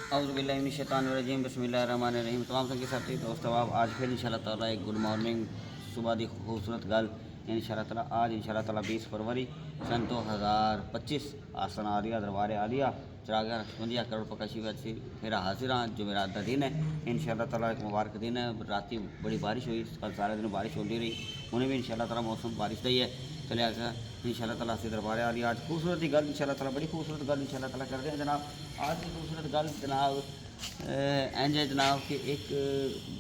औज़ुबिल्लाहिमिनश्शैतानिर्रजीम बिस्मिल्लाहिर्रहमानिर्रहीम। तमाम संगी साथी दोस्तों, आप आज फिर इंशाल्लाह ताला एक गुड मॉर्निंग सुबह की खूबसूरत गल इंशाल्लाह ताला आज इंशाल्लाह ताला 20 फरवरी सन 2025 आसन आलिया दरबार आलिया चरागा 55 करोड़ पकाशी वैसी फिर हाजिर हाँ जो मेरा अद्धा दिन है इंशाल्लाह ताला एक मुबारक दिन है। रात बड़ी बारिश हुई, कल सारे दिन बारिश होती रही, उन्हें भी इंशाल्लाह ताला मौसम बारिश का ही है। चले आकर इंशाल्लाह ताला से दरबार आलिया आज खूबसूरत ही गल इंशाल्लाह ताला बड़ी खूबसूरत गल इंशाल्लाह ताला कर रहे हैं जनाब। आज की खूबसूरत गल जनाब इंज है जनाब कि एक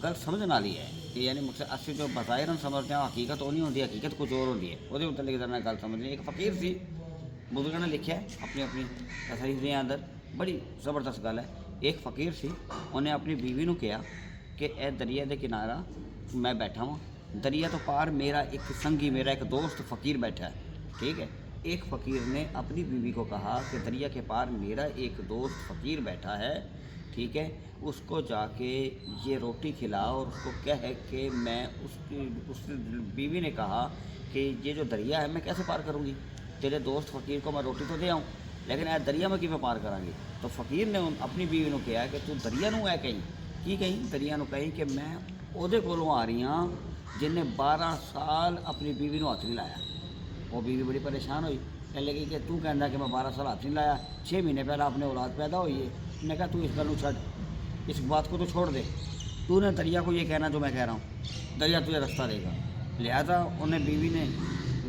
गल समझ वाली है कि यानी मुझसे असली जो बज़ाहिर हम समझते हैं हकीकत वो नहीं होती, हकीकत कुछ और होती है। वो मतलब जरा गल समझनी। एक फ़कीर सी बुजुर्गों ने लिखा है अपनी अपनी तसरीफ के अंदर, बड़ी ज़बरदस्त गल है। एक फ़कीर सी उन्हें अपनी बीवी को कहा कि ए दरिया के किनारा मैं बैठा हूँ, दरिया तो पार मेरा एक संगी मेरा एक दोस्त फ़कीर बैठा है, ठीक है। एक फ़कीर ने अपनी बीवी को कहा कि दरिया के पार मेरा एक दोस्त फ़कीर बैठा है, ठीक है, उसको जाके ये रोटी खिलाओ और उसको कह कि मैं उस बीवी ने कहा कि ये जो दरिया है मैं कैसे पार करूँगी, तेरे दोस्त फ़कीर को मैं रोटी तो दे आऊँ लेकिन ए दरिया में कि मैं पार कराँगी। तो फ़कीर ने अपनी बीवी को कहा कि तू दरिया नूं है कहीं की कहीं दरिया कहीं कि मैं ਉਹਦੇ ਕੋਲੋਂ आ रही हाँ जिन्हें 12 साल अपनी बीवी को हथ नहीं लाया। वो बीवी बड़ी परेशान हुई, कह लगी कि तू कहना कि मैं 12 साल हाथ नहीं लाया, 6 महीने पहले अपने औलाद पैदा हुई है। मैं कहा तू इस गल छड़, इस बात को तो छोड़ दे, तूने दरिया को ये कहना जो मैं कह रहा हूँ, दरिया तुझे रास्ता देगा। लिहाजा उन्हें बीवी ने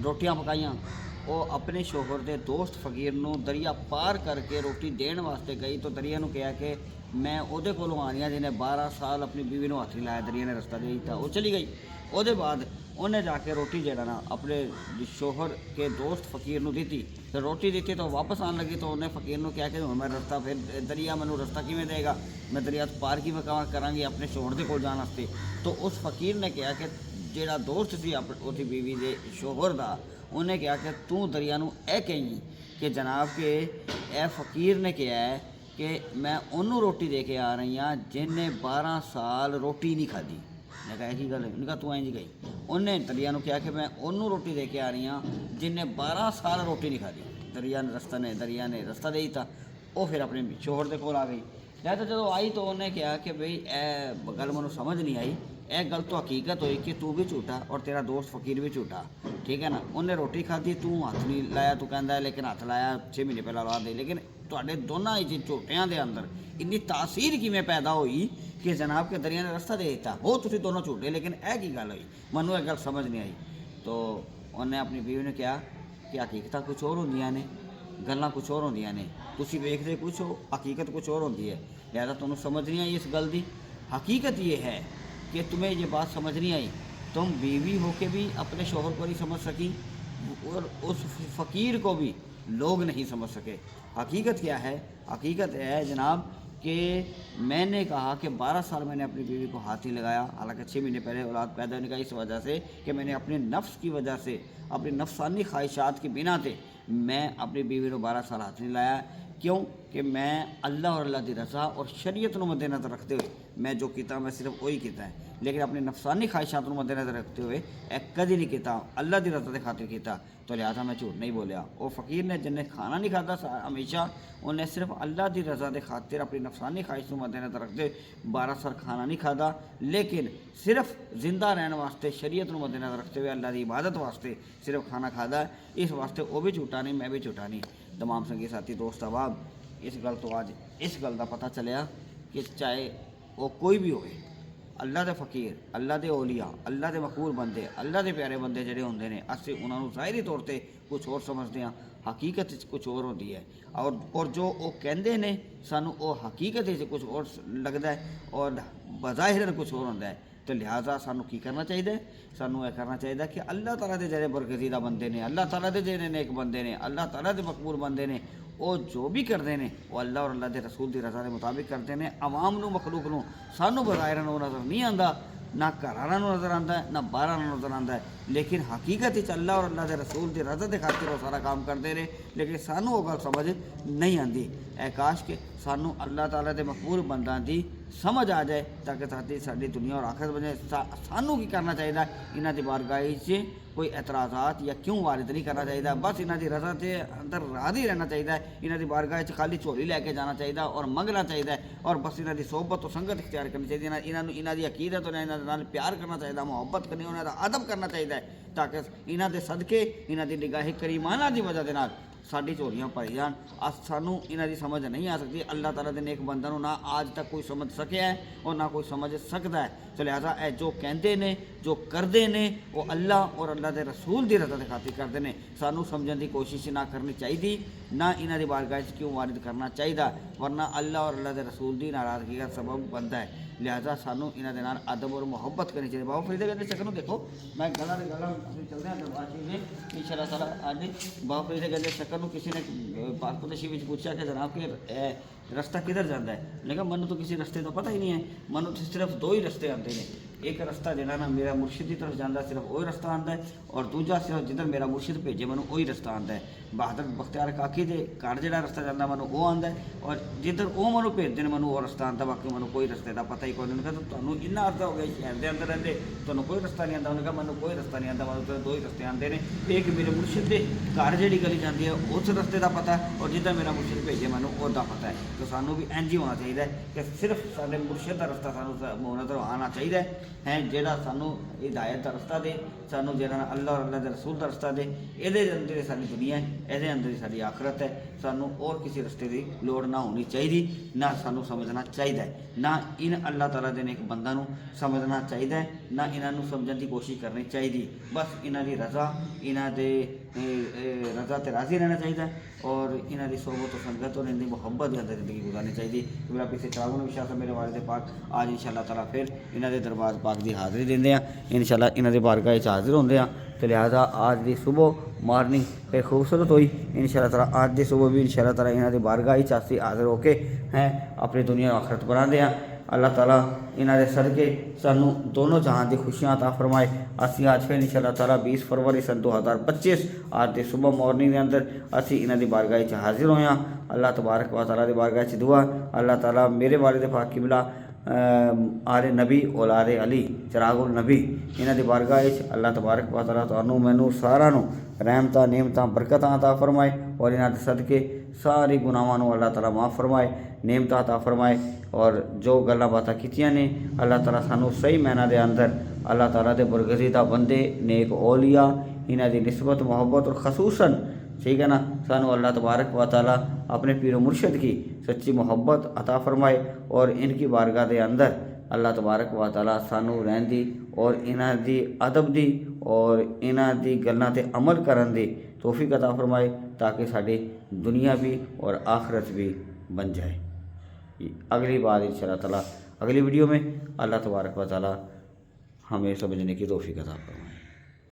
रोटियाँ पकाइयाँ, वो अपने शोहर के दोस्त फ़कीर को दरिया पार करके रोटी देने वास्ते गई। तो दरिया ने कहा कि मैं ਉਹਦੇ ਕੋਲੋਂ आ रही हाँ जिन्हें 12 साल अपनी बीवी को हथ नहीं लाया, दरिया ने रास्ता दे दिया। वो चली गई। उसके बाद उन्हें जाके रोटी जो ना अपने शोहर के दोस्त फ़कीर को दी, तो रोटी दी तो वापस आने लगी। तो उन्हें फ़कीर ने कहा कि मैं रास्ता फिर दरिया मैनू रास्ता किमें देगा, मैं दरिया तो पार की कराँगी अपने शोहर के कोल जाने वास्ते। तो उस फ़कीर ने कहा कि जेड़ा दोस्त सी उसकी बीवी के शोहर का, उन्हें कहा कि तू दरिया नूं ए कहीं कि जनाब के ए फ़कीर ने कहा है कि मैं उन्होंने रोटी दे के आ रही हाँ जिन्हें 12 साल रोटी नहीं खाधी। मैं कहा की गल, उन्हें कहा तू इंज गई। उन्हें दरिया ने कहा कि मैं उन्होंने रोटी दे के आ रही हाँ जिन्हें 12 साल रोटी नहीं खाधी। दरिया ने रास्ता दे दिता। वो फिर अपने शोहर के कोल आ गई। लिहाजा जो आई तो उन्हें कहा कि भाई ए गल मैं समझ नहीं आई, ए गल तो हकीकत हुई कि तू भी झूठा और तेरा दोस्त फ़कीर भी झूठा, ठीक है ना। उन्हें रोटी खाधी, तू हथ नहीं लाया, तू कहता है लेकिन हथ लाया 6 महीने पहले औलाद दे। लेकिन तुहाडे दोनों ही झूठियां के अंदर इन्नी तासीर किमें पैदा हुई कि जनाब के दरिया ने रास्ता दे दिता। वो तुसीं दोनों झूठे, लेकिन यह की गल हुई, मैनू यह गल समझ नहीं आई। तो उन्हें अपनी बीवी ने कहा कि हकीकत कुछ और होंदियां ने, गल्लां कुछ और होंदियां ने, तुसीं वेखदे कुछ हो, हकीकत कुछ और होती है। लिहाजा तुहानूं समझ नहीं आई इस गल की। हकीकत ये है कि तुम्हें ये बात समझ नहीं आई, तुम बीवी होके भी अपने शोहर को नहीं समझ सकी और उस फ़कीर को भी लोग नहीं समझ सके। हकीकत क्या है? हकीकत है जनाब कि मैंने कहा कि 12 साल मैंने अपनी बीवी को हाथ ही लगाया, हालांकि 6 महीने पहले औलाद पैदा होने का, इस वजह से कि मैंने अपने नफ्स की वजह से, अपनी नफसानी ख्वाहिशात की बिना से मैं अपनी बीवी को 12 साल हाथ नहीं लाया। क्यों कि मैं अल्लाह और अल्लाह की रज़ा और शरीयत को मद्देनज़र रखते हुए मैं जो किया मैं सिर्फ वही किया है, लेकिन अपनी नफसानी ख्वाहिशात को मद्देनज़र रखते हुए कभी नहीं किया, अल्लाह की रज़ा के खातिर किया। तो लिहाजा मैं झूठ नहीं बोलिया। वो फ़कीर ने जिन्हें खाना नहीं खाता हमेशा, उन्हें सिर्फ अल्लाह की रज़ा के खातिर अपनी नफसानी ख्वाहिश को मद्देनज़र रखते हुए 12 साल खाना नहीं खाता, लेकिन सिर्फ जिंदा रहने वास्ते शरीयत को मद्देनज़र रखते हुए अल्लाह की इबादत वास्ते सिर्फ खाना खाता है। इस वास्ते वो भी झूठा नहीं, मैं भी झूठा नहीं। तमाम संगी साथी दोस्त अहबाब, इस गल तो आज इस गल का पता चलिया कि चाहे वो कोई भी होए, अल्लाह के फ़कीर, अल्लाह के ओलिया, अल्लाह के मकबूल बंदे, अल्लाह के प्यारे बंदे जोड़े होंगे ने, असीं उन्होंने ज़ाहिरी तौर पर कुछ और समझते हैं, हकीकत कुछ और होती है। और जो वो कहते हैं सानू वो हकीकत कुछ और लगता है और बज़ाहिर कुछ और होता है। तो लिहाजा सानू की करना चाहिए? सानू यह करना चाहिए कि अल्लाह ताला के जेड़े बरगज़ीदा बंदे ने, अल्लाह ताला के जेड़े नेक बंदे ने, अल्लाह ताला के मकबूल बंदे ने, वो जो भी करते हैं वो अल्लाह और अल्लाह के रसूल की रज़ा के मुताबिक करते हैं। आवाम नूं, मखलूक नूं सानू बज़ाहिर नज़र नहीं आता, ना घर नज़र आता है, ना बाहर नज़र आता है। लेकिन हकीकत ही अल्लाह और अल्लाह के रसूल की रज़ा के खातिर वो सारा काम करते रहे, लेकिन सानू वो गल समझ नहीं आती। ऐ काश के सानू अल्लाह ताला के मकबूल बंदा की समझ आ जाए ताकि साथी साड़ी दुनिया और आखिरत बने। सानू की करना चाहिए, इन्हां दी बारगाह च कोई एतराज़ात या क्यों वारिद नहीं करना चाहिए, बस इन्हां दी रज़ा के अंदर राज़ी रहना चाहिए। इन्हां दी बारगाह च खाली झोली लैके जाना चाहिए और मंगना चाहिए और बस इन्हां दी सोहबत तो संगत इख्तियार करनी चाहिए। इन्हां दी अकीदत और इन्हां नाल प्यार करना चाहिए, मुहब्बत करनी, उन्हां दा अदब करना चाहिए ताकि इन्हां दे सदके इन्हां दी निगाह करीमाना की वजह के नाल साड़ी झोलियाँ भरी जान। अस सानू इन्हां दी समझ नहीं आ सकती। अल्लाह ताला दे नेक बंदा नू ना आज तक कोई समझ सकिया है और ना कोई समझ सकता है। तो लिहाजा ए जो कहते ने जो करते ने वो अल्लाह और अल्लाह के रसूल की रज़ा के खातिर करते हैं। सानू समझने की कोशिश ना करनी चाहिए, ना इन्हां दी बारगाह च क्यों वारिद करना चाहिए, वरना अल्लाह और अल्लाह के रसूल की नाराज़गी का सबब बनता है। लिहाजा सानू इन्हां दे नाल अदब और मुहब्बत करनी चाहिए। बाबा फरीद कहते शक्ल देखो, मैं गला चलते हैं दरबार शरीफ में इंशाअल्लाह ताला। अज बाबा फरीद कहते शक्ल किसी ने पासपोर्ट नशीब में पूछा कि जनाब के रास्ता किधर जाता है। लेकिन मनु तो किसी रास्ते का पता ही नहीं है, मनु तो सिर्फ दो ही रास्ते आते हैं। एक रास्ता जो ना मेरा मुर्शिद की तरफ जाता सिर्फ वही रास्ता आता है, और दूजा सिर्फ जिधर मेरा मुर्शिद भेजे मैं वही रास्ता आता है। बहादुर बख्तियार काकी के घर जो रास्ता जाता मैं वो आता है, और जिधर वो मैं भेजते हैं मैं वो रास्ता आता, बाकी मैं कोई रास्ते का पता ही कोई नहीं। कहता तुम्हें इन्ना अर्थ हो गया शहर के अंदर रहते तुम्हें कोई रास्ता नहीं आता। उन्होंने कहा मैं कोई रास्ता नहीं आता, मैं दो ही रास्ते आते हैं। एक मेरे मुर्शिद के घर जी गली जाती है उस रास्ते का पता है, और जिधर मेरा मुर्शिद भेजे मैं उसका पता है। तो सानू भी इंज ही होना चाहिए कि सिर्फ साढ़े मुर्शिद का रास्ता सानू नज़र आना चाहिए है, जोड़ा सानू हिदायत का रास्ता दे, सानू जो अल्लाह और अल्लाह के रसूल का रास्ता दे। ये अंदर ही सारी दुनिया है, ये अंदर ही सारी आखरत है। सानू और किसी रास्ते की लोड़ ना होनी चाहिए, ना सानू समझना चाहिए, ना इन अल्लाह ताला दे नेक बंदा नू समझना चाहिए, ना इन्हों समझने की कोशिश करनी चाहिए। बस इन्हां दी रज़ा इन्हां दे रज़ा ते राज़ी रहना चाहिए, और इन्हां दी सोहबत और संगत और इनकी मुहब्बत के अंदर ज़िंदगी गुजारनी चाहिए। मेरा पीछे चरागुन विश्वास है मेरे वालिद पाक आज इंशाअल्लाह ताला फिर इन्हां दे दरबार पाक की हाज़री देंदे हैं, इंशाअल्लाह इन्हां दे बारगाह च हाज़िर होंदे हैं। तो लिहाजा आज की सुबह मॉर्निंग फिर खूबसूरत हुई इंशाअल्लाह ताला। आज की सुबह भी इंशाअल्लाह ताला इन्हां दे बारगाह च असीं हाज़िर होके हैं अपनी दुनिया आखरत बनाते हैं। अल्लाह ताला इन्हां दे सदके सानू दोनों जहां की खुशियां अता फरमाए। असी आज फिर इंशाअल्लाह ताला 20 फरवरी सन 2025 आज की सुबह मॉर्निंग के अंदर असी इन्हां दी बारगाह च हाज़िर होए हैं। अल्लाह तबारक व तआला दी बारगाह च दुआ अल्लाह ताला मेरे वालिद पाक किबला आले नबी औलाद अली चिरागुल नबी इन्हां दी बारगाह च अल्लाह तबारक व तआला तुहानू मैनू सारा नू रहमतां नेमतां बरकतां अता फरमाए, और इन्हां दे सदके सारी गुनाहां नू अल्लाह ताला माफ़ फरमाए, नेमतां अता फरमाए। और जो गल्लां बातां कीतियां ने अल्लाह ताला सानू सही मैना दे अंदर अल्लाह ताला दे बरगज़ीदा बंदे नेक औलिया इन्हां दी निस्बत मुहब्बत और खसूसन ठीक है ना, सानू अल्लाह तबारक व तआला अपने पीर मुर्शिद की सच्ची मोहब्बत अता फरमाए, और इनकी बारगाह के अंदर अल्लाह तबारक व तआला सानू रहन दी और इन्हां दी अदब दी और इन्हां दी गल्लां ते अमल करन दी तौफीक अता फरमाए, ताकि साडी दुनिया भी और आखरत भी बन जाए। अगली बार इंशाअल्लाह ताला अगली वीडियो में अल्लाह तबारक व तआला हमें समझने की तौफीक अता फरमाए।